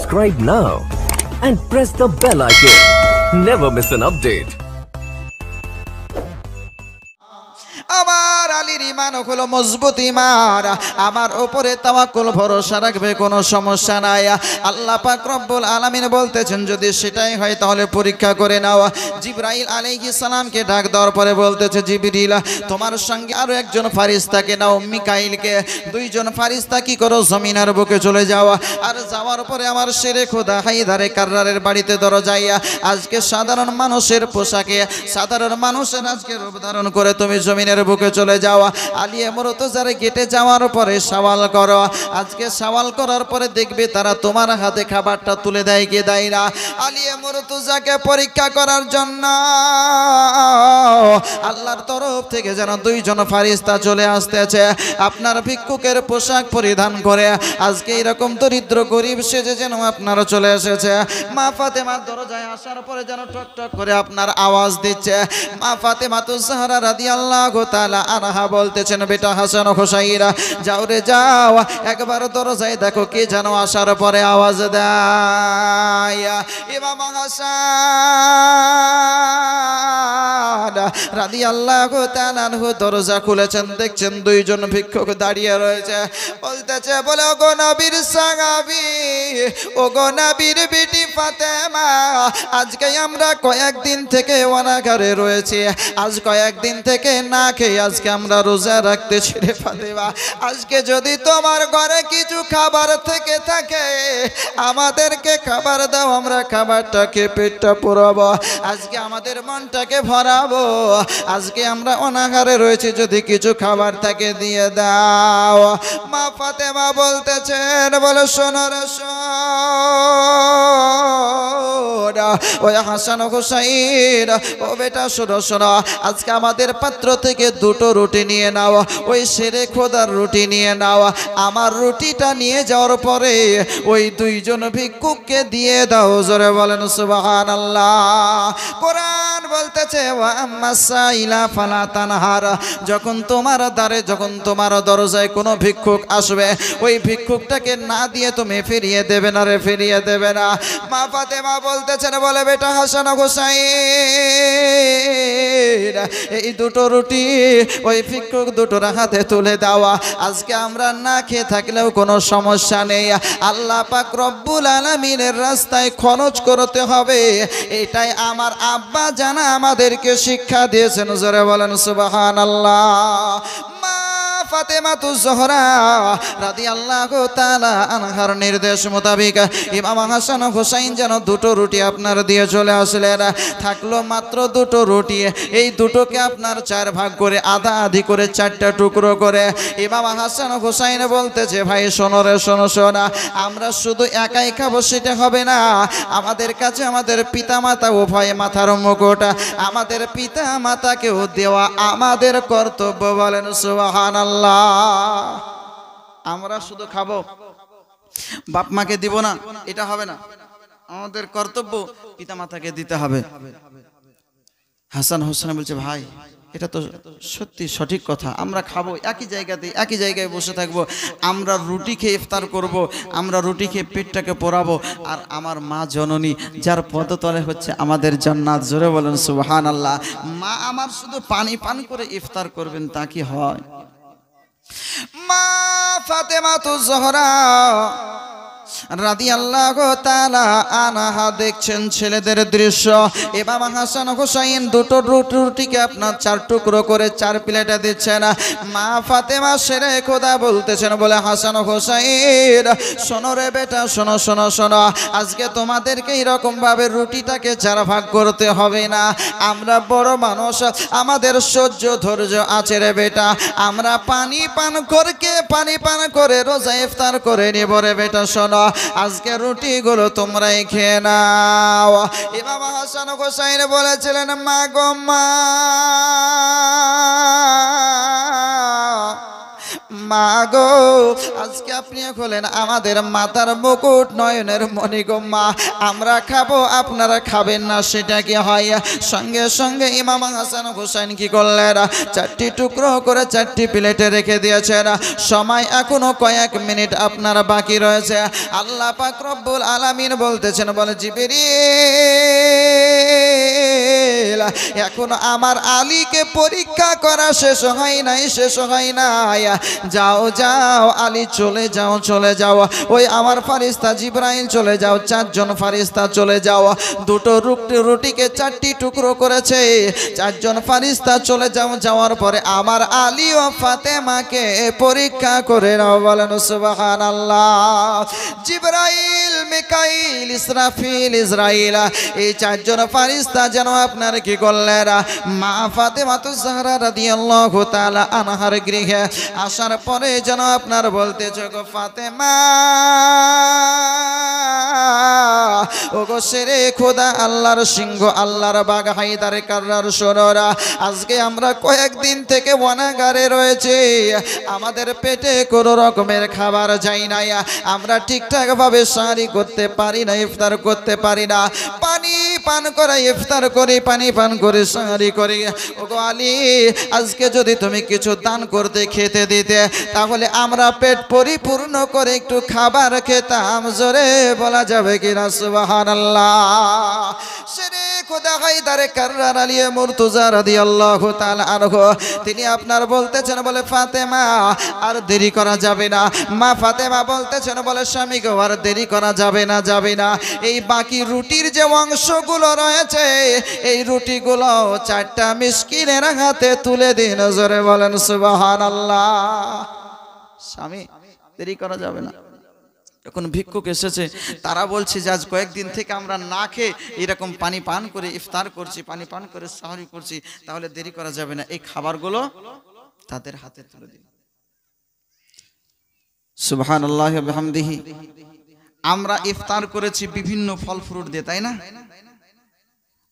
subscribe now and press the bell icon. Never miss an update. আমার আলীর ঈমান হলো মজবুত ঈমান, আমার উপরে তাওয়াক্কুল ভরসা রাখবে, কোনো সমস্যা নাই। আল্লাহ পাক রব্বুল আলামিন বলতেছেন যদি সেটাই হয় তাহলে পরীক্ষা করে নাও। জিবরাইল আলাইহিস সালামকে ডাক দেওয়ার পরে বলতেছে, জিবরিল তোমার সঙ্গে আরো একজন ফেরেশতাকে নাও, মিকাইলকে। দুইজন ফেরেশতা কি করো, জমিনের বুকে চলে যাও। আর যাওয়ার পরে আমার শেরে খোদা হায়দারে কাররারের বাড়িতে দরজায় আজকে সাধারণ মানুষের পোশাকে, সাধারণ মানুষের আজকে রূপ ধারণ করে তুমি জমিনের বুকে চলে যাওয়া। আলিয়ে মুরতজারে গেটে যাওয়ার পরে সওয়াল করো। আজকে সওয়াল করার পরে দেখবে তারা তোমার হাতে খাবারটা তুলে দেয় কি দেয় না। আলিয়ে মুরতজাকে পরীক্ষা করার জন্য আল্লাহর তরফ থেকে যেন দুইজন ফেরেশতা চলে আসতেছে আপনার ভিক্ষুকের পোশাক পরিধান করে। আজকে এরকম দরিদ্র গরিব সেজে যেন আপনারা চলে এসেছে। মা ফাতেমার দরজায় আসার পরে যেন টক টক করে আপনার আওয়াজ দিচ্ছে। মা ফাতেমাতুজ জাহরা রাদিয়াল্লাহু তাআলা আনহা বলতেছেন, বেটা হাসান ও হুসাইন যাও রে যাও, একবার দরজায় দেখো কে যেন আসার পরে আওয়াজ দেয়। ইমাম হাসান রাদিয়াল্লাহু তাআলা আনহু দরজা খুলেছেন, দেখছেন দুইজন ভিক্ষুক দাঁড়িয়ে রয়েছে। বলতেছে, বলে ওগো নবীর সাহাবী, ওগো নবীর বিটি ফাতেমা, আজকে আমরা কয়েকদিন থেকে অনাহারে রয়েছি, আজ কয়েকদিন থেকে না খেয়ে আজকে আমরা রোজা রাখতেছি রে ফাতেমা। আজকে যদি তোমার ঘরে কিছু খাবার থেকে থাকে আমাদেরকে খাবার দাও, আমরা খাবারটাকে পেটটা পুরাবো, আজকে আমাদের মনটাকে ভরাবো। আজকে আমরা অনাহারে রয়েছি, যদি কিছু খাবার থাকে দিয়ে দাও। মা ফাতেমা বলতেছেন, বলে শোনো রে শোন, ওই হাসান হুসাইন, ও বেটা শোনো শোনো, আজকে আমাদের পাত্র থেকে দুটো রুটি নিয়ে নাও, ওই শেরে খোদার রুটি নিয়ে নাও। আমার রুটিটা নিয়ে যাওয়ার পরে ওই দুইজন ভিক্ষুককে দিয়ে দাও। জোরে বলেন সুবহানাল্লাহ। কোরআন বলতেছে, ওয়া আম্মা সাইলা ফালা তানহার, যখন তোমার দ্বারে, যখন তোমার দরজায় কোনো ভিক্ষুক আসবে ওই ভিক্ষুকটাকে না দিয়ে তুমি ফিরিয়ে দেবে না রে, ফিরিয়ে দেবে না। মা ফাতেমা বলতেছেন, বলে বেটা হাসান হুসাইন, এই দুটো রুটি ওই ভিক্ষুক দুটোর হাতে তুলে দেওয়া। আজকে আমরা না খেয়ে থাকলেও কোনো সমস্যা নেই, আল্লাহ পাক রব্বুল আলামিনের রাস্তায় খরচ করতে হবে, এটাই আমার আব্বা জানা আমাদেরকে শিক্ষা দিয়েছেন। জোরে বলেন সুবহানাল্লাহ। মা ফাতেমাতুজ জাহরা রাদিয়াল্লাহু তাআলা আনহার নির্দেশ মোতাবেক ইমাম হাসান হুসাইন যেন দুটো রুটি আপনার দিয়ে চলে আসলেন। থাকলো মাত্র দুটো রুটি, এই দুটোকে আপনার চার ভাগ করে আধা আধি করে চারটা টুকরো করে ইমাম হাসান হুসাইন বলতেছে, ভাই শোনো রে শোনো শোনা, আমরা শুধু একাই খাবো সেটা হবে না, আমাদের কাছে আমাদের পিতা মাতা উভয় মাথার মুকুট, আমাদের পিতা মাতাকেও দেওয়া আমাদের কর্তব্য। বলেন সুবহানাল্লাহ। আমরা শুধু খাবো, বাপ মাকে দিব না, এটা হবে না, আমাদের কর্তব্য পিতা মাতাকে দিতে হবে। হাসান হোসেন বলছে, ভাই এটা তো সত্যি সঠিক কথা, আমরা খাবো একই জায়গাতে, একই জায়গায় বসে থাকবো, আমরা রুটি খেয়ে ইফতার করব, আমরা রুটি খেয়ে পেটটাকে পোড়াবো, আর আমার মা জননী যার পদতলে হচ্ছে আমাদের জান্নাত। জোরে বলেন সুবহানাল্লাহ। মা আমার শুধু পানি পান করে ইফতার করবেন তা কি হয়? মা ফাতেমাতুজ জাহরা রাদিয়াল্লাহু তাআলা আনহা দেখছেন ছেলেদের দৃশ্য। ইমাম হাসান হুসাইন দুটো রুটিকে আপনার চার টুকরো করে চার প্লেটে দিচ্ছেন। মা ফাতেমা শেরে খোদা বলতেছেন, বলে হাসান হুসাইন শোনো রে বেটা, শোনো শোনো শোনো, আজকে তোমাদেরকে এরকম ভাবে রুটিটাকে চার ভাগ করতে হবে না, আমরা বড় মানুষ, আমাদের সহ্য ধৈর্য আছে রে বেটা, আমরা পানি পান করে রোজা ইফতার করে নিব রে বেটা। শোনো, আজকে রুটিগুলো তোমরাই খেয়ে নাও। ইমাম হাসান হুসাইন বলেছিলেন, মা গো মা, মা গো আজকে আপনি হলেন আমাদের মাতার মুকুট নয়নের মণি গো মা, আমরা খাবো আপনারা খাবেন না সেটা কি হয়? সঙ্গে সঙ্গে ইমাম হাসান হোসেন কি করলেন, 4টি টুকরো করে 4টি প্লেটে রেখে দিয়েছেন। সময় এখনো কয়েক মিনিট আপনার বাকি রয়েছে। আল্লাহ পাক রব্বুল আলামিন বলতেছেন, বলে জিবরিল এখন আমার আলীকে পরীক্ষা করা শেষ হয় নাই, শেষ হয় নাই, যাও যাও আলী চলে যাও, চলে যাও, ওই আমার ফারিস্তা জিবরাইল চলে যাও, 4 জন ফারিস্তা চলে যাও, 2টো রুটিকে 4টি টুকরো করেছে, 4 জন ফারিস্তা চলে যাও, যাওয়ার পরে আমার আলী ও ফাতেমাকে পরীক্ষা করে নাও। বলেন সুবহানাল্লাহ। জিবরাইল, মিকাইল, ইসরাফিল, ইসরাইল এই 4 জন ফারিস্তা যেন আপনার কি করলেন, মা ফাতেমাতুজ জাহরা রাদিয়াল্লাহু তাআলা আনহার গৃহে আসার পরে যেন আপনার বলতেছে, গো ফাতেমা ও গো শেরে খোদা, আল্লাহর সিংহ, আল্লাহর বাগ হায়দারে কাররার শোনরা, আজকে আমরা কয়েকদিন থেকে অনাগারে রয়েছে, আমাদের পেটে কোনো রকমের খাবার যায় না, আমরা ঠিকঠাক ভাবে সাহারি করতে পারি না, ইফতার করতে পারি না, পানি পান করে ইফতার করি, পানি পান করে সাহারি করি। ও গো আলী আজকে যদি তুমি কিছু দান করতে, খেতে দিতে, তাহলে আমরা পেট পরিপূর্ণ করে একটু খাবার খেতাম। জোরে বলা যাবে কিনা সুবহানাল্লাহ। শেরে খোদা হায়দারে কাররার আলী মুর্তজা রাদিয়াল্লাহু তাআলা আনহু তিনি আপনার বলতেছেন, বলে ফাতেমা আর দেরি করা যাবে না। মা ফাতেমা বলতেছেন, বলে স্বামী গো আর দেরি করা যাবে না, যাবে না, এই বাকি রুটির যে অংশগুলো রয়েছে এই রুটিগুলো 4টা মিসকিনের হাতে তুলে দিন। জোরে বলেন সুবহানাল্লাহ। স্বামী দেরি করা যাবে না। এখন ভিক্ষুক এসেছে, তারা বলছে যে আজ কয়েকদিন থেকে আমরা না খেয়ে এরকম পানি পান করে ইফতার করছি, পানি পান করে সাহরি করছি, তাহলে দেরি করা যাবে না, এই খাবারগুলো তাদের হাতে তুলে দিন। সুবহানাল্লাহি ওয়া বিহামদিহি। আমরা ইফতার করেছি বিভিন্ন ফল ফ্রুট দিয়ে, তাই না?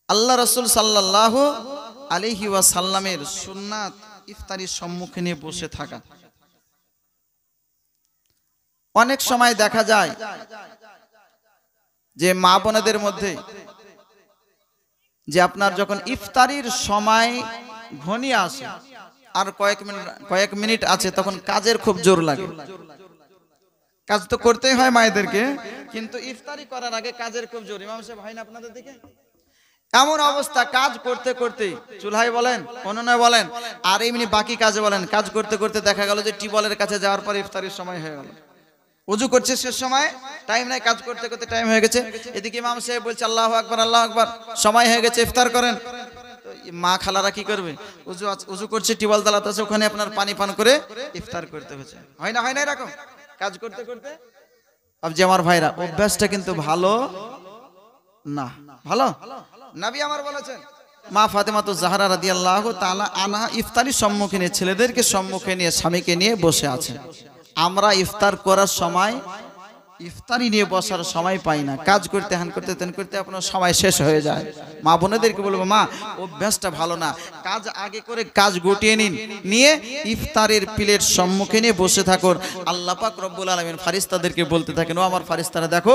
আল্লাহ রাসূল সাল্লাল্লাহু আলাইহি ওয়াসাল্লামের সুন্নাত ইফতারির সম্মুখে নিয়ে বসে থাকা। অনেক সময় দেখা যায় যে মা বোনেদের মধ্যে যে আপনার যখন ইফতারির সময় ঘনিয়ে আসে আর কয়েক মিনিট আছে, তখন কাজের খুব জোর লাগে। কাজ তো করতেই হয় মায়েদেরকে, কিন্তু ইফতারি করার আগে কাজের খুব জোর। ইমাম সাহেব হয় না আপনাদের দিকে? এমন অবস্থা, কাজ করতে করতে, চুলহায় বলেন, উনুনে বলেন, আর এমনি বাকি কাজে বলেন, কাজ করতে করতে দেখা গেল যে টিউবওয়েলের কাছে যাওয়ার পর ইফতারির সময় হয়ে গেল। ওযু করছে শেষ সময়, টাইম নাই, কাজ করতে করতে টাইম হয়ে গেছে। এদিকে ইমাম সাহেব বলছে আল্লাহু আকবার, আল্লাহু আকবার, সময় হয়ে গেছে, ইফতার করেন। মা খালারা কি করবে? ওযু করছে, টিউবওয়েল চালাতে আছে, ওখানে আপনার পানি পান করে ইফতার করতে হচ্ছে। হয় না, হয় না এরকম কাজ করতে করতে? যে আমার ভাইরা, অভ্যাসটা কিন্তু ভালো না। ভালো নবী আমার বলেছেন, মা ফাতেমাতুজ জাহরা রাদিয়াল্লাহু তাআলা আনহা ইফতারির সম্মুখে নিয়ে, ছেলেদেরকে সম্মুখে নিয়ে, স্বামীকে নিয়ে বসে আছেন। আমরা ইফতার করার সময়, ইফতারি নিয়ে বসার সময় পাই না, কাজ করতে হ্যান করতে তেন করতে আপনার সময় শেষ হয়ে যায়। মা বোনেদেরকে বলবো, মা অভ্যাসটা ভালো না, কাজ আগে করে কাজ গুটিয়ে নিন, নিয়ে ইফতারের প্লেট সম্মুখে নিয়ে বসে থাকুন। আল্লাহ পাক রব্বুল আলামিন ফারিস্তাদেরকে বলতে থাকেন, ও আমার ফারিস্তারা দেখো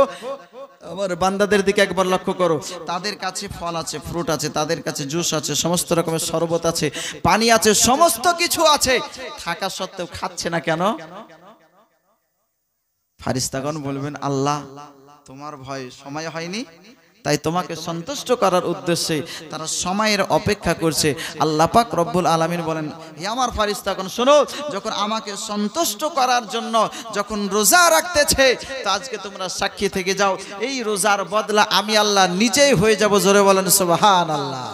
আমার বান্দাদের দিকে একবার লক্ষ্য করো, তাদের কাছে ফল আছে, ফ্রুট আছে, তাদের কাছে জুস আছে, সমস্ত রকমের শরবত আছে, পানি আছে, সমস্ত কিছু আছে, থাকা সত্ত্বেও খাচ্ছে না কেন? ফারিস্তাগণ বলবেন, আল্লাহ তোমার ভয় সময় হয়নি, তাই তোমাকে সন্তুষ্ট করার উদ্দেশ্যে তারা সময়ের অপেক্ষা করছে। আল্লাহ পাক রব্বুল আলামিন বলেন, হে আমার ফারিস্তাগণ শোনো, যখন আমাকে সন্তুষ্ট করার জন্য যখন রোজা রাখতেছে, তো আজকে তোমরা সাক্ষী থেকে যাও, এই রোজার বদলা আমি আল্লাহ নিজেই হয়ে যাব। জোরে বলেন সুবহানাল্লাহ।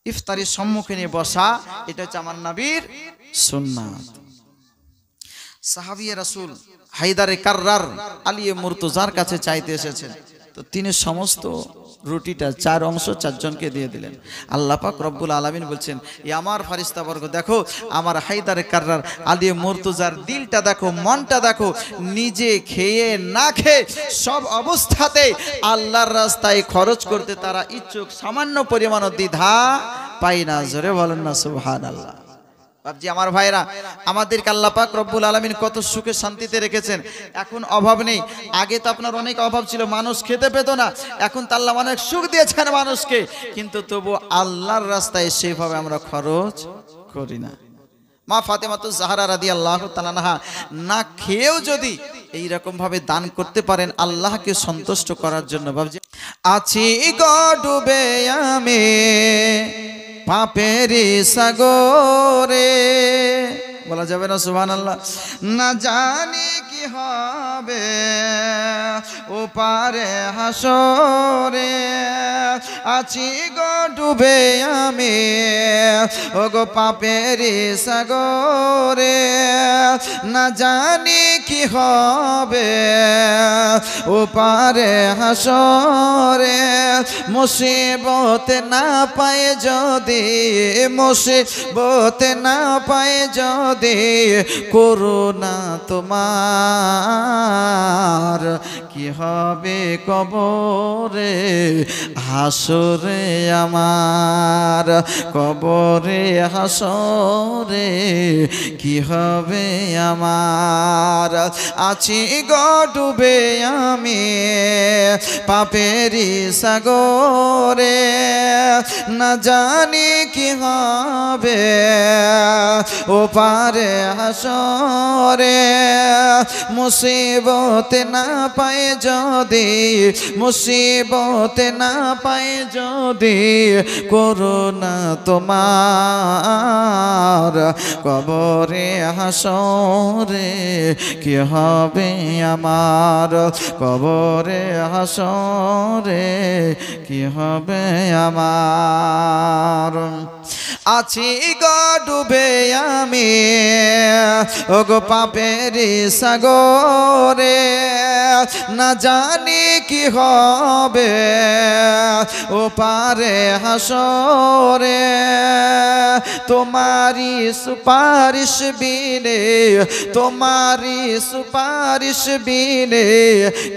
ইফতারির সম্মুখে নিয়ে বসা, এটা হচ্ছে আমার নবীর সুন্নাত। সাহাবিয়ে রাসূল হায়দারে কাররার আলী মুর্তজার কাছে চাইতে এসেছেন, তো তিনি সমস্ত রুটিটা 4 অংশ 4 জনকে দিয়ে দিলেন। আল্লাহ পাক রব্বুল আলামিন বলছেন, এ আমার ফারিস্তাবর্গ দেখো, আমার হায়দারে কাররার আলী মুর্তজার দিলটা দেখো, মনটা দেখো, নিজে খেয়ে না খেয়ে সব অবস্থাতে আল্লাহর রাস্তায় খরচ করতে তারা ইচ্ছুক, সামান্য পরিমাণ দ্বিধা পায় না। জোরে বলেন না সুবহানাল্লাহ। বাপজি আমার ভাইরা, আমাদেরকে আল্লাহ পাক রব্বুল আলামিন কত সুখে শান্তিতে রেখেছেন। এখন অভাব নেই। আগে তো আপনার অনেক অভাব ছিল, মানুষ খেতে পেত না। এখন তো আল্লাহ অনেক সুখ দিয়েছেন মানুষকে, কিন্তু তবু আল্লাহর রাস্তায় সেভাবে আমরা খরচ করি না। মা ফাতেমাতুজ জাহরা রাদিয়াল্লাহু তাআলা আনহা না খেয়েও যদি এই রকম ভাবে দান করতে পারেন আল্লাহকে সন্তুষ্ট করার জন্য। বাবজি আছি গো ডুবে আমি পাপের সাগরে, বলা যাবে না সুবহানাল্লাহ? না জানি কি হবে ওপারে হাসরে, আছি গো ডুবে আমি ও গো পাপের সাগরে, না জানি কি হবে ওপারে হাসরে, মুসিবতে না পায় যদি, মুসিবতে না পায় যদি করুণা তোমার, কি হবে কবরে হাসরে আমার, কবরে হাসরে কি হবে আমার। আছি গো ডুবে আমি পাপেরি সাগরে, না জানি কি হবে ওপারে হাসরে, মুসিবতে না পায় যদি, মুসিবতে না পায় যদি করুণা তোমার, কবরে হাসরে কি হবে আমার, কবরে হাসরে কি হবে আমার। আছি গো ডুবে আমি ও গো পাপেরি সাগরে, না জানি কি হবে ওপারে হাসরে, তোমারি সুপারিশ বিনে, তোমারি সুপারিশ বিনে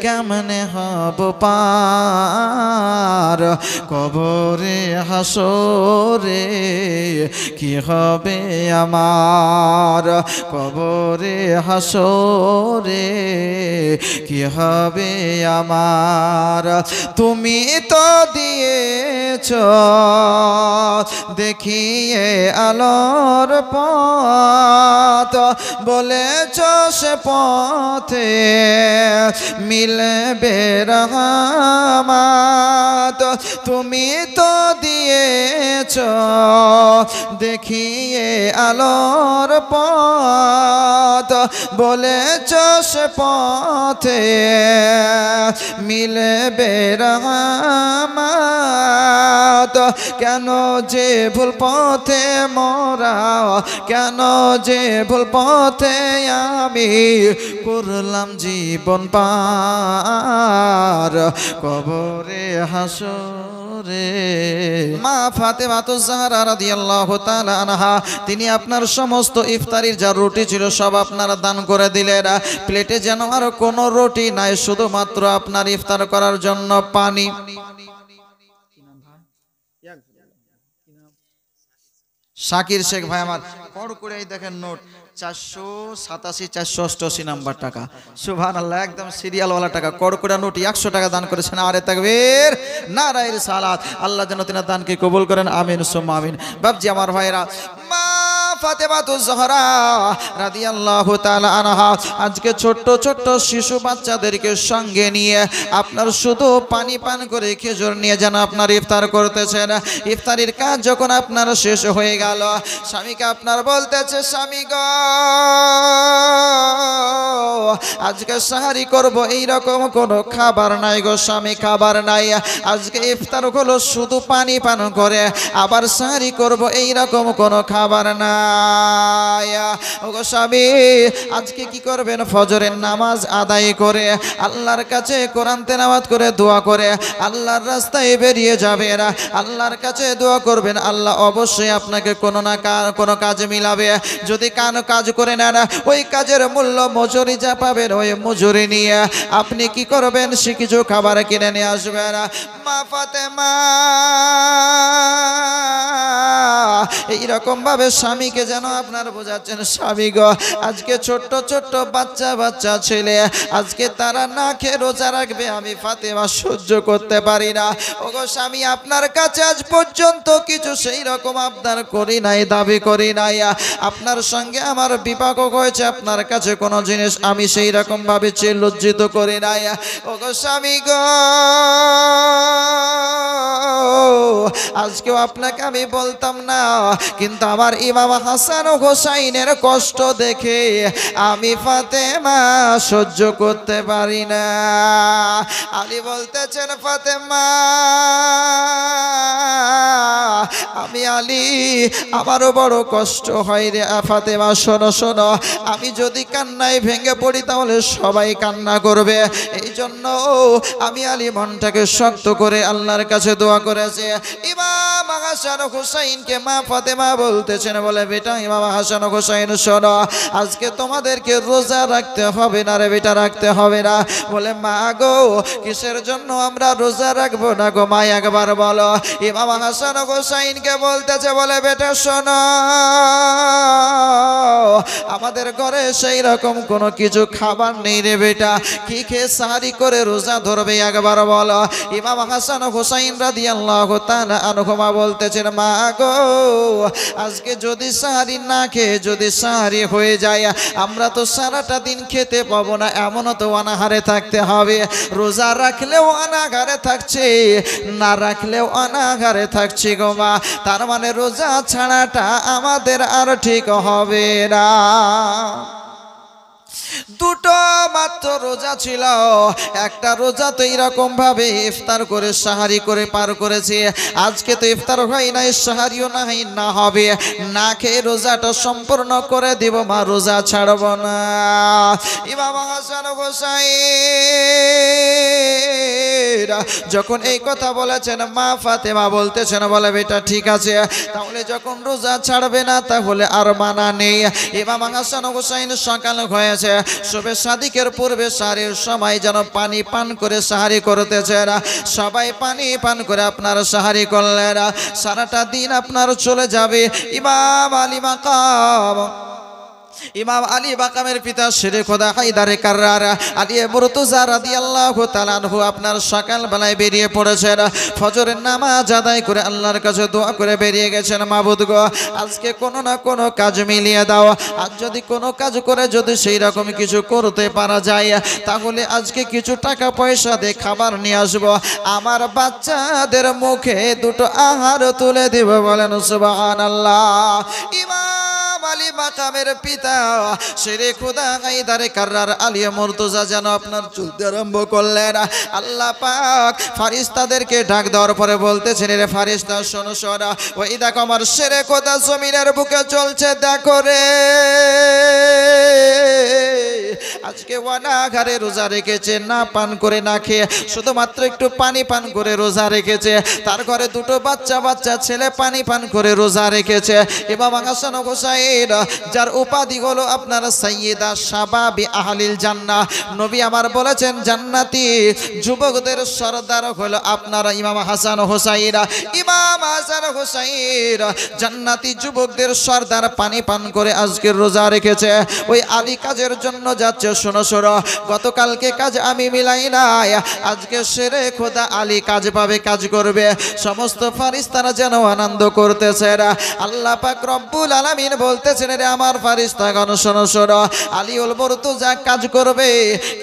কেমনে হব পার, কবরে হাসরে কি হবে আমার, কবরে হাসরে কি হবে আমার। তুমি তো দিয়েছ দেখিয়ে আলোর পথ, বলেছ সে পথে মিলবে রহমত, তুমি তো দিয়েছ দেখিয়ে আলোর পথ, বলেছ সে পথে মিলবে রহমত, কেন যে ভুল পথে মোরা, কেন যে ভুল পথে আমি করলাম জীবন পার, কবরে হাসরে। মা ফাতেমাতুজ জাহরা রাদিয়াল্লাহু তাআলা আনহা তিনি আপনার সমস্ত ইফতারির যা রুটি ছিল সব আপনারা দান করে দিলেন। প্লেটে যেন আর কোনো রুটি নাই, শুধুমাত্র আপনার ইফতার করার জন্য পানি। শাকির শেখ ভাই আমার কড় করে দেখেন নোট 487 488 নাম্বার টাকা, সুবহানাল্লাহ, একদম সিরিয়ালওয়ালা টাকা, কড়কড়া নোট 100 টাকা দান করেছেন। আরে তাকবীর, নারায়ে রিসালাত। আল্লাহ যেন তিনার দানকে কবুল করেন, আমিন সুম্মা আমিন। বাপজি আমার ভাইরা, মা ফাতেমাতুজ জাহরা রাদিয়াল্লাহু তাআলা আনহা আজকে ছোট্ট ছোট্ট শিশু বাচ্চাদেরকে সঙ্গে নিয়ে আপনার শুধু পানি পান করে খেজুর নিয়ে যেন আপনার ইফতার করতেছেন। ইফতারির কাজ যখন আপনার শেষ হয়ে গেল, স্বামীকে আপনার বলতেছে, স্বামী গো আজকে সাহারি করব, এই রকম কোনো খাবার নাই গো স্বামী, খাবার নাই। আজকে ইফতার হলো শুধু পানি পান করে, আবার সাহারি করব, এই রকম কোনো খাবার নাই। ওগো স্বামী আজকে কি করবেন? ফজরের নামাজ আদায় করে আল্লাহর কাছে কোরআন তেলাওয়াত করে দোয়া করে আল্লাহর রাস্তায় বেরিয়ে যাবেন, আল্লাহর কাছে দোয়া করবেন। আল্লাহ অবশ্যই আপনাকে কোনো না কোনো কাজে মিলাবে। যদি কানো কাজ করে নেন, ওই কাজের মূল্য মজুরি যা পাবেন ওই মজুরি নিয়ে আপনি কি করবেন? সে কিছু খাবার কিনে নিয়ে আসবেন। মা ফাতেমা এইরকম ভাবে স্বামীকে স্বামীকে যেন আপনার বোঝাচ্ছেন, স্বামী গো আজকে ছোট্ট ছোট্ট বাচ্চা বাচ্চা ছেলে আজকে তারা না খেয়ে রোজা রাখবে, আমি ফাতেমা সহ্য করতে পারি না। ওগো স্বামী, আপনার কাছে আজ পর্যন্ত কিছু সেই রকম আবদার করি নাই, দাবি করি নাই। আপনার সঙ্গে আমার বিবাহ হয়েছে, আপনার কাছে কোনো জিনিস আমি সেই রকম ভাবে লজ্জিত করি নাই। ওগো স্বামী গো, আজকেও আপনাকে আমি বলতাম না, কিন্তু আমার ইমাম হাসান ও হোসাইনের কষ্ট দেখে আমি ফাতেমা সহ্য করতে পারি না। আলী বলতেছেন, ফাতেমা আমি আলী, আমারও বড় কষ্ট হয় রে ফাতেমা। শোনো শোনো, আমি যদি কান্নায় ভেঙে পড়ি তাহলে সবাই কান্না করবে, এই জন্য আমি আলী মনটাকে শক্ত করে আল্লাহর কাছে দোয়া করেছে। ইমাম হাসান হুসাইনকে মা ফাতেমা বলতেছেন, বলে বেটা ইমাম হাসান হুসাইন শোনো, আজকে তোমাদেরকে রোজা রাখতে হবে না রে বেটা, রাখতে হবে না। বলে মা গো, কিসের জন্য আমরা রোজা রাখবো না গো মা, একবার বলো। ইমাম হাসান হুসাইনকে বলতেছে, বলে বেটা শোনো, আমাদের ঘরে সেই রকম কোনো কিছু খাবার নেই রে বেটা, কি খেয়ে সাহারি করে রোজা ধরবে একবার বলো। ইমাম হাসান হুসাইন রাদিয়াল্লাহু তাআলা আনহুমা বলতেছেন, মা গো আজকে যদি সাহারি না খেয়ে যদি সাহারি হয়ে যায়, আমরা তো সারাটা দিন খেতে পাবো না, এমনও তো অনাহারে থাকতে হবে। রোজা রাখলেও অনাহারে থাকছে, না রাখলেও অনাহারে থাকছি গো মা, তার মানে রোজা ছাড়াটা আমাদের আর ঠিক হবে না। দুটো মাত্র রোজা ছিল, একটা রোজা তো এইরকম ভাবে ইফতার করে সাহারি করে পার করেছে, আজকে তো ইফতার হয় নাই, সাহারিও নাই, না হবে, না খেয়ে রোজাটা সম্পূর্ণ করে দিব মা, রোজা ছাড়ব না। ইমাম হাসান হোসাইন যখন এই কথা বলেছেন, মা ফাতেমা বলতেছেন, বলে বেটা ঠিক আছে, তাহলে যখন রোজা ছাড়বে না তাহলে আর মানা নেই। ইমাম হাসান হোসাইন সকাল হয়েছে, শবে সাদিকের পূর্বে সাহারির সময় যেন পানি পান করে সাহারি করতেছেন, সবাই পানি পান করে আপনার সাহারি করলেন, সারাটা দিন আপনার চলে যাবে। ইমাম আলী মাকাম, ইমাম আলী বাকামের পিতা শেরে খোদা হায়দারে কাররার আলী মুর্তজা রাদিয়াল্লাহু তাআলা আনহু আপনার সকাল বেলায় বেরিয়ে পড়েছেন, ফজরের নামাজ আদায় করে আল্লাহর কাছে দোয়া করে বেরিয়ে গেছেন, মাবুদ গো আজকে কোনো না কোনো কাজ মিলিয়ে দাও, আজ যদি কোনো কাজ করে যদি সেই রকম কিছু করতে পারা যায় তাহলে আজকে কিছু টাকা পয়সা দিয়ে খাবার নিয়ে আসবো, আমার বাচ্চাদের মুখে দুটো আহার তুলে দিব, বলেন সুবহানাল্লাহ। ইমাম আলী মাকামের পিতা শেরে খোদা হায়দারে কাররার আলী মুর্তজা যেন আপনার চলতে আরম্ভ করলেন। আল্লাহ পাক ফারিস্তাদেরকে ডাক দেওয়ার পরে বলতেছেন, রে ফারিস্তা শোনো শোনো, ওই দেখো আমার শেরে খোদা জমিনের বুকে চলছে, দেখো রে আজকে অনাহারে রোজা রেখেছে, না পান করে না খেয়ে শুধুমাত্র একটু পানি পান করে রোজা রেখেছে, তার ঘরে দুটো বাচ্চা বাচ্চা ছেলে পানি পান করে রোজা রেখেছে। ইমাম হাসান হোসাইন যার উপাধি হলো আপনার সাইয়্যিদা শাবাবি আহলিল জান্নাহ, নবী আমার বলেছেন জান্নাতি যুবকদের সরদার হলো আপনারা ইমাম হাসান হোসাইন। ইমাম হাসান হোসাইন জান্নাতি যুবকদের সরদার, পানি পান করে আজকের রোজা রেখেছে, ওই আলী কাজের জন্য যাচ্ছে। শোনো শোনো, গতকালকে কাজ আমি মিলাই নাই, আজকে শেরে খোদা আলী কাজ পাবে, কাজ করবে, সমস্ত ফারিস্তারা যেন আনন্দ করতেছে। আল্লাহ পাক রব্বুল আলামিন বলতেছেন, রে আমার ফারিস্তাগণ শোনো শোনো, আলীউল মুর্তজা কাজ করবে,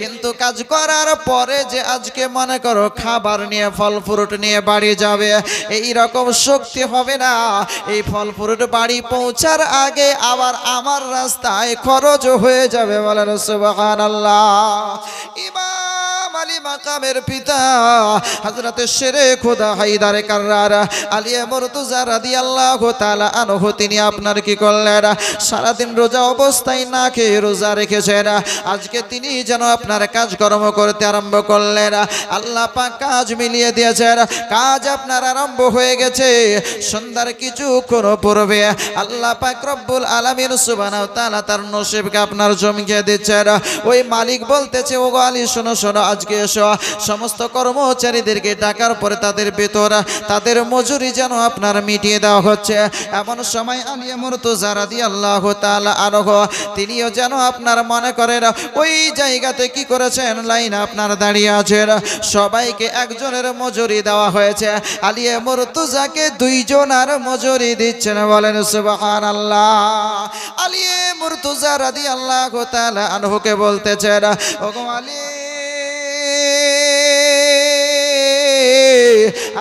কিন্তু কাজ করার পরে যে আজকে মনে করো খাবার নিয়ে ফল ফ্রুট নিয়ে বাড়ি যাবে, এই রকম শক্তি হবে না। এই ফল ফ্রুট বাড়ি পৌঁছার আগে আবার আমার রাস্তায় খরচ হয়ে যাবে, বলেন সুবহানাল্লাহ। ইমাম আলী মাকামের পিতা হযরতে শেরে খোদা হায়দারে কাররার আলী মুর্তজা রাদিয়াল্লাহু তাআলা আনহু তিনি আপনার কি করলেন, সারাদিন রোজা অবস্থায় না খেয়ে রোজা রেখেছেন, আজকে তিনি যেন আপনার কাজকর্ম করতে আরম্ভ করলেন। আল্লাহ পাক কাজ মিলিয়ে দিয়েছেন, কাজ আপনার আরম্ভ হয়ে গেছে। সন্ধ্যার কিছুক্ষণ পূর্বে আল্লাহ পাক রব্বুল আলামিন সুবহানাহু ওয়া তাআলা তার নসিবকে আপনার জমিয়ে দিচ্ছেন। ওই মালিক বলতেছে, ও আলী শোনো শোনো, আজ আজকে এসো সমস্ত কর্মচারীদেরকে ডাকার পরে তাদের বেতন তাদের মজুরি যেন আপনার মিটিয়ে দেওয়া হচ্ছে। এমন সময় আলিয়া মুর্তজা রাদিয়াল্লাহু তাআলা আনহু তিনিও যেন আপনার মনে করেন ওই জায়গাতে কি করেছেন, লাইন আপনার দাঁড়িয়ে আছেন, সবাইকে একজনের মজুরি দেওয়া হয়েছে, আলিয়া মুর্তজাকে দুইজনের মজুরি দিচ্ছেন। বলেন সুবহানাল্লাহ। আলিয়া মুর্তজা রাদিয়াল্লাহু তাআলা আনহুকে বলতেছেন, ওগো আলী,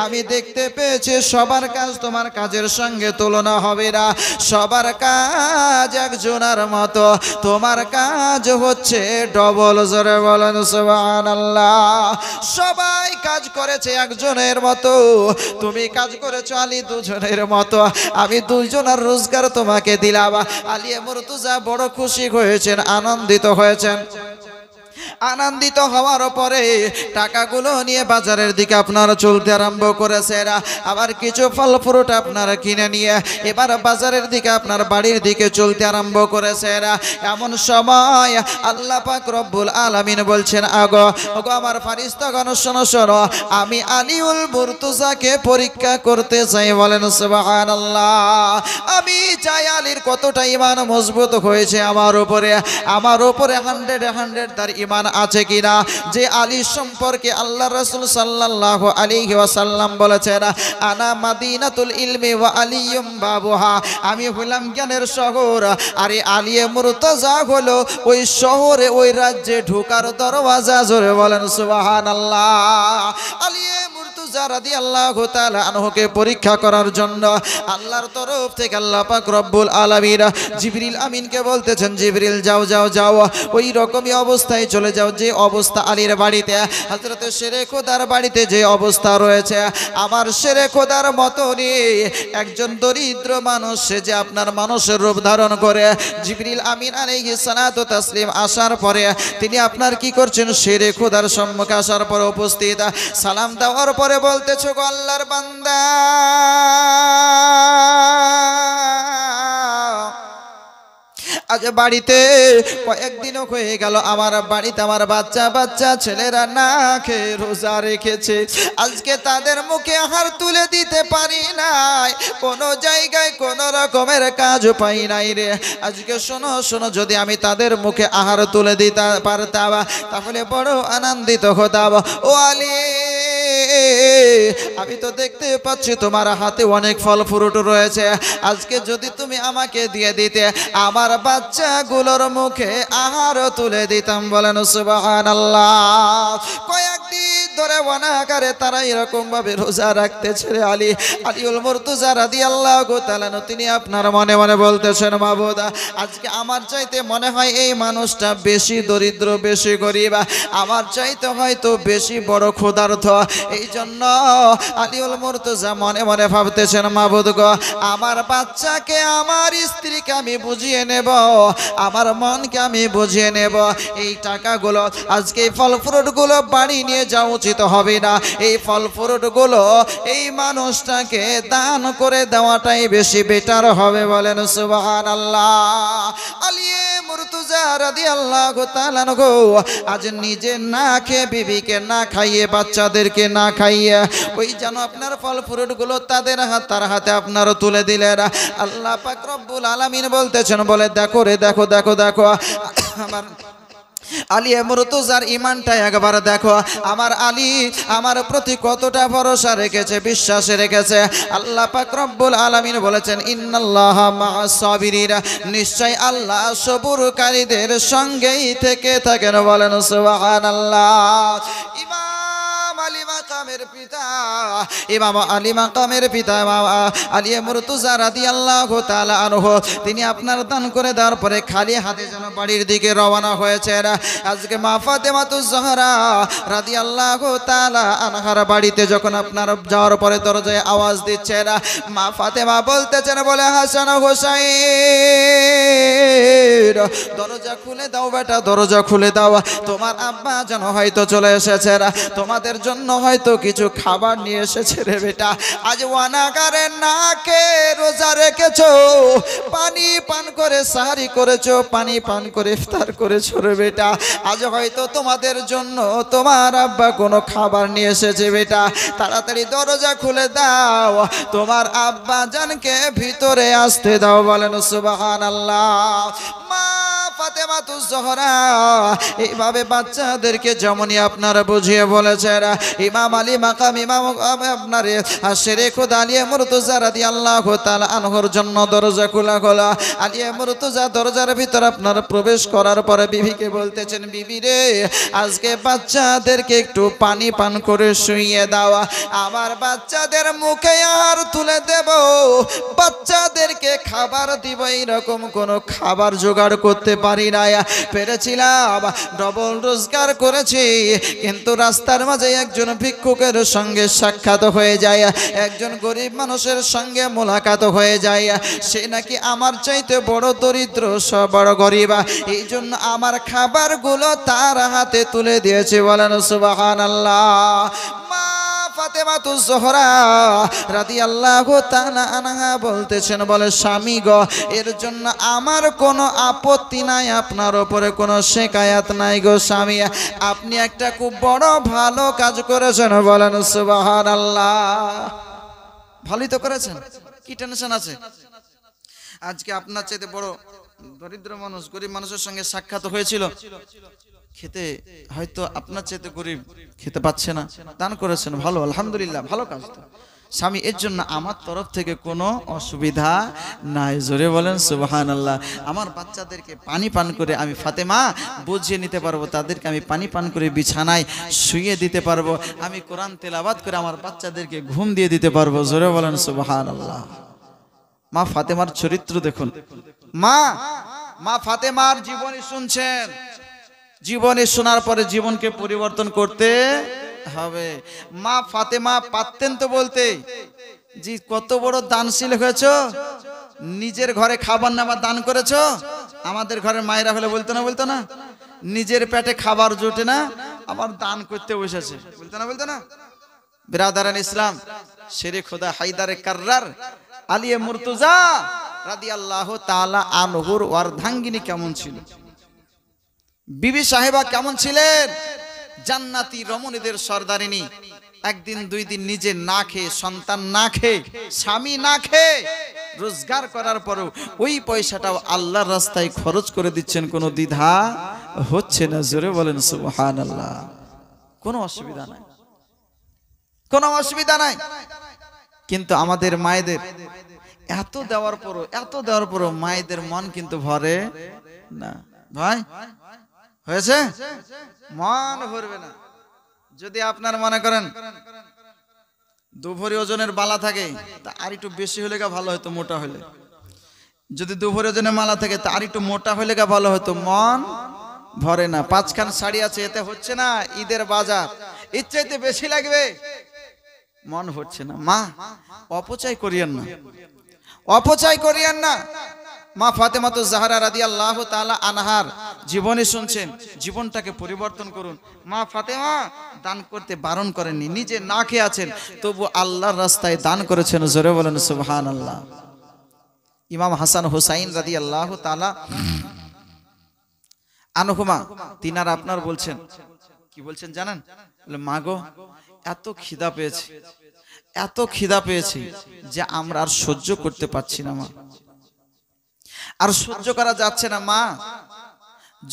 আমি দেখতে পেয়েছি সবার কাজ তোমার কাজের সঙ্গে তুলনা হবে না, সবার কাজ একজনের মতো, তোমার কাজ হচ্ছে ডবল। জোরে বলেন সুবহানাল্লাহ। সবাই কাজ করেছে একজনের মতো, তুমি কাজ করেছো আলী দুজনের মতো, আমি দুইজনের রোজগার তোমাকে দিলাম। আলিয়া মুর্তজা বড় খুশি হয়েছেন, আনন্দিত হয়েছেন। আনন্দিত হওয়ার পরে টাকাগুলো নিয়ে বাজারের দিকে আপনারা চলতে আরম্ভ করেছেন। আবার কিছু ফল ফ্রুট আপনারা কিনে নিয়ে এবার বাজারের দিকে আপনার বাড়ির দিকে চলতে আরম্ভ করেছেন। এমন সময় আল্লাহ পাক রব্বুল আলামিন বলছেন, আগো আমার ফারিস্তাগণ শোনো শোনো, আমি আলিউল মুর্তজাকে পরীক্ষা করতে চাই। বলেন সুবহানাল্লাহ। আমি চাই আলীর কতটা ঈমান মজবুত হয়েছে আমার উপরে 100 তার ঈমান আছে কিনা, যে আলী সম্পর্কে আল্লাহ রাসূল সাল্লাল্লাহু আলাইহি ওয়াসাল্লাম বলেছেন, আনা মাদিনাতুল ইলমি ওয়া আলিয়ুম বাবুহা, আমি হলাম জ্ঞানের শহর, আর আলী মুর্তজা হলো ওই শহরে ওই রাজ্যে ঢোকার দরওয়াজা। জোরে বলেন সুবহানাল্লাহ। আলী মুর্তজা রাদিয়াল্লাহু তাআলা আনহুকে পরীক্ষা করার জন্য আল্লাহর তরফ থেকে আল্লাহ পাক রব্বুল আলামিন জিবরিল আমিনকে বলতেছেন, জিবরিল যাও যাও যাও, ওই রকমই অবস্থায় চলে যাও যে অবস্থা আলীর বাড়িতে, হযরত শেরে খোদার বাড়িতে যে অবস্থা রয়েছে, আমার শেরে খোদার মতনই একজন দরিদ্র মানুষ, সে যে আপনার মানুষের রূপ ধারণ করে। জিবরিল আমিন আলাইহিস সালাতু তাসলিম আসার পরে তিনি আপনার কি করছেন, শেরে খোদার সম্মুখে আসার পরে উপস্থিত, সালাম দেওয়ার পরে বলতেছো, গো আল্লাহর বান্দা, আজ বাড়িতে কয়েকদিনও হয়ে গেল আমার বাড়িতে আমার বাচ্চা ছেলেরা না খেয়ে রোজা রেখেছে, আজকে তাদের মুখে আহার তুলে দিতে পারি নাই, কোনো জায়গায় কোনো রকমের কাজ পাই নাই রে। আজকে শোনো শোনো, যদি আমি তাদের মুখে আহার তুলে দিতে পারতাম তাহলে বড় আনন্দিত হতাম। ও আলী, আমি তো দেখতে পাচ্ছি তোমার হাতে অনেক ফল ফ্রুট রয়েছে, আজকে যদি তুমি আমাকে দিয়ে দিতে আমার বাচ্চাগুলোর মুখে আহার তুলে দিতাম। বলেন সুবহানাল্লাহ। কয়েকদিন ধরে অনাকারে তারা এরকম ভাবে রোজা রাখতেছে রে আলী। আলিউল মুর্তজা রাদিয়াল্লাহু তাআলা তিনি আপনার মনে মনে বলতেছেন, মাবুদ, আজকে আমার চাইতে মনে হয় এই মানুষটা বেশি দরিদ্র, বেশি গরিব, আমার চাইতে হয়তো বেশি বড় ক্ষুধার্ত। এই জন্য আলিউল মুর্তজা মনে মনে ভাবতেছেন, মাবুদ গো, আমার বাচ্চাকে আমার স্ত্রীকে আমি বুঝিয়ে নেব, আমার মনকে আমি বুঝিয়ে নেব, এই টাকাগুলো আজকে এই ফল ফ্রুটগুলো বাড়ি নিয়ে যাওয়া উচিত হবে না, এই ফল ফ্রুটগুলো এই মানুষটাকে দান করে দেওয়াটাই বেশি বেটার হবে। বলেন সুবহানাল্লাহ। আলী মুর্তজা রাদিয়াল্লাহু তাআলা আজ নিজে না খেয়ে বিবিকে না খাইয়ে বাচ্চাদেরকে না খাইয়ে ওই যেন আপনার ফল ফ্রুটগুলো তাদের হাতে আপনারা তুলে দিলেন। আল্লাহ পাক রব্বুল আলামিন বলতেছেন, বলে দেখো রে, দেখো দেখো দেখো আমার আলী মুর্তজার ঈমানটা একবার দেখো, আমার আলী আমার প্রতি কতটা ভরসা রেখেছে, বিশ্বাস রেখেছে। আল্লাহ পাক রব্বুল আলামিন বলেছেন, ইন্নাল্লাহা মা'আস সাবিরিন, নিশ্চয় আল্লাহ সবুরকারীদের সঙ্গেই থেকে থাকেন। বলেন সুবহানাল্লাহ। ইমাম আলী মাকামের পিতা আলী মুর্তজা রাদিয়াল্লাহু তাআলা আনহু তিনি আপনার দান করে দেওয়ার পরে খালি হাতে যেন বাড়ির দিকে রওনা হয়েছেন। আজকে মা ফাতেমাতুজ জাহরা রাদিয়াল্লাহু তাআলা আনহার বাড়িতে যখন আপনার যাওয়ার পরে দরজায় আওয়াজ দিচ্ছেন, মা ফাতেমা বলতেছেন, বলে হাসান হোসেন, দরজা খুলে দাও বেটা, দরজা খুলে দাও, তোমার আব্বা যেন হয়তো চলে এসেছেন, তোমাদের জন্য হয়তো হয়তো কিছু খাবার নিয়ে এসেছে রে বেটা। আজ ওয়ানাগারে না কে রোজা রেখেছো, পানি পান করে সাহারি করেছো, পানি পান করে ইফতার করেছো রে বেটা। আজ হয়তো তোমাদের জন্য তোমার আব্বা কোনো খাবার নিয়ে এসেছে বেটা। তাড়াতাড়ি দরজা খুলে দাও, তোমার আব্বা জানকে ভিতরে আসতে দাও। বলেন সুবহানাল্লাহ। মা ফাতেমাতুজ জোহরা এইভাবে বাচ্চাদেরকে যেমনই আপনারা বুঝিয়ে বলেছেন, ইমাম আলী মাকাম ইমাম আপনার শেরে খুদ আলিয়ে মুর্তজা রাদিয়াল্লাহু তাআলা আনহুর জন্য দরজা খোলা খোলা। আলিয়ে মুর্তজা দরজার ভিতর আপনার প্রবেশ করার পরে বিবিকে বলতেছেন, বিবি রে আজকে বাচ্চাদেরকে একটু পানি পান করে শুইয়ে দাও, আমার বাচ্চাদের মুখে আর তুলে দেব, বাচ্চাদেরকে খাবার দিব, এইরকম কোনো খাবার জোগাড় করতে পারি না। পেরেছিলাম, ডবল রোজগার করেছি, কিন্তু রাস্তার মাঝে একজন ভিক্ষুকের সঙ্গে সাক্ষাৎ হয়ে যায়, একজন গরিব মানুষের সঙ্গে মোলাকাত হয়ে যায়। সে নাকি আমার চাইতে বড় দরিদ্র, সব বড় গরিব, এই জন্য আমার খাবারগুলো তার হাতে তুলে দিয়েছে। বলেন সুবহানাল্লাহ। মা ফাতেমাতুজ জোহরা রাদিয়াল্লাহু তাআলা আনহা বলতেছেন, বলে স্বামী গো, এর জন্য আমার কোনো আপত্তি নাই, আপনার উপরে কোনো শিকায়াত নাই গো স্বামী, আপনি একটা খুব বড় ভালো কাজ করেছেন। বলেন সুবহানাল্লাহ। ভালোই তো করেছেন, কি টেনশন আছে? আজকে আপনার চাইতে বড় দরিদ্র মানুষ, গরিব মানুষের সঙ্গে সাক্ষাৎ হয়েছিল, খেতে হয়তো আপনার চাইতে গরিব খেতে পাচ্ছে না, দান করেছেন, ভালো, আলহামদুলিল্লাহ, ভালো কাজ তো স্বামী। এর জন্য আমার তরফ থেকে কোনো অসুবিধা নাই। জোরে বলেন সুবহানাল্লাহ। আমার বাচ্চাদেরকে পানি পান করে আমি ফাতেমা বুঝিয়ে নিতে পারবো, তাদেরকে আমি পানি পান করে বিছানায় শুইয়ে দিতে পারবো, আমি কোরআন তেলাওয়াত করে আমার বাচ্চাদেরকে ঘুম দিয়ে দিতে পারবো। জোরে বলেন সুবহানাল্লাহ। মা ফাতেমার চরিত্র দেখুন। মা ফাতেমার জীবনী শুনছেন, জীবনী শোনার পরে জীবনকে পরিবর্তন করতে হবে। মা ফাতেমা পারতেন তো বলতে, জি কত বড় দানশীল হয়েছো, নিজের ঘরে খাবার নামা দান করেছো। আমাদের ঘরের মায়েরা হলে বলতো না, নিজের পেটে খাবার জোটে না, আবার দান করতে বসেছে, বলতো না। বিরাদারান ইসলাম, শেরে খোদা হায়দারে কাররার আলিয়ে মুর্তজা রাদিয়াল্লাহু তাআলা আনহুর অর্ধাঙ্গিনী কেমন ছিল, বিবি সাহেবা কেমন ছিলেন, জান্নাতি রমণীদের সর্দারিনী। একদিন দুই দিন নিজে না খেয়ে, সন্তান না খেয়ে, স্বামী না খেয়ে রোজগার করার পরেও ওই পয়সাটাও আল্লাহর রাস্তায় খরচ করে দিচ্ছেন, কোনো দ্বিধা হচ্ছে না। জোরে বলেন সুবহানাল্লাহ। কোনো অসুবিধা নাই, কোনো অসুবিধা নাই। কিন্তু আমাদের মায়েদের এত দেওয়ার পরও মায়েদের মন কিন্তু ভরে না। ভাই হয়েছে, মন ভরবে না। যদি আপনার মনে করেন 2 ভরি ওজনের বালা থাকে, তা আর একটু বেশি হলে ভালো হতো, মোটা হলে। যদি 2 ভরি ওজনের মালা থাকে, তা আর একটু মোটা হলে ভালো হতো, মন ভরে না। 5 খান শাড়ি আছে, এতে হচ্ছে না, ঈদের বাজার, এর চাইতে বেশি লাগবে, মন হচ্ছে না। মা অপচয় করিয়েন না, অপচয় করিয়েন না। মা ফাতেমাতুজ জাহরা রাদিয়াল্লাহু তাআলা আনহার জীবনী শুনছেন, জীবনটাকে পরিবর্তন করুন। মা ফাতেমা দান করতে বারণ করেননি, নিজে না খেয়ে আছেন, তবু আল্লাহর রাস্তায় দান করেছেন। জোরে বলেন সুবহানাল্লাহ। ইমাম হাসান হুসাইন রাদিয়াল্লাহু তাআলা আনহুমা তিনারা আপনার বলছেন, কি বলছেন জানেন? মা গো, এত খিদা পেয়েছি যে আমরা আর সহ্য করতে পারছি না, মা আর সহ্য করা যাচ্ছে না। মা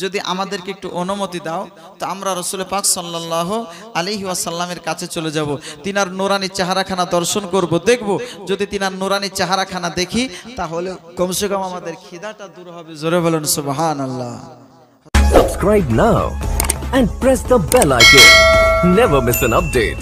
যদি আমাদেরকে একটু অনুমতি দাও, তো আমরা রাসূল পাক সাল্লাল্লাহু আলাইহি ওয়াসাল্লামের কাছে চলে যাব, তিনার নূরানি চেহারাখানা দর্শন করব, দেখব। যদি তিনার নূরানি চেহারাখানা দেখি, তাহলে কমসে কম আমাদের খিদাটা দূর হবে। জোরে বলেন সুবহানাল্লাহ। Subscribe now and press the bell icon. Never miss an update.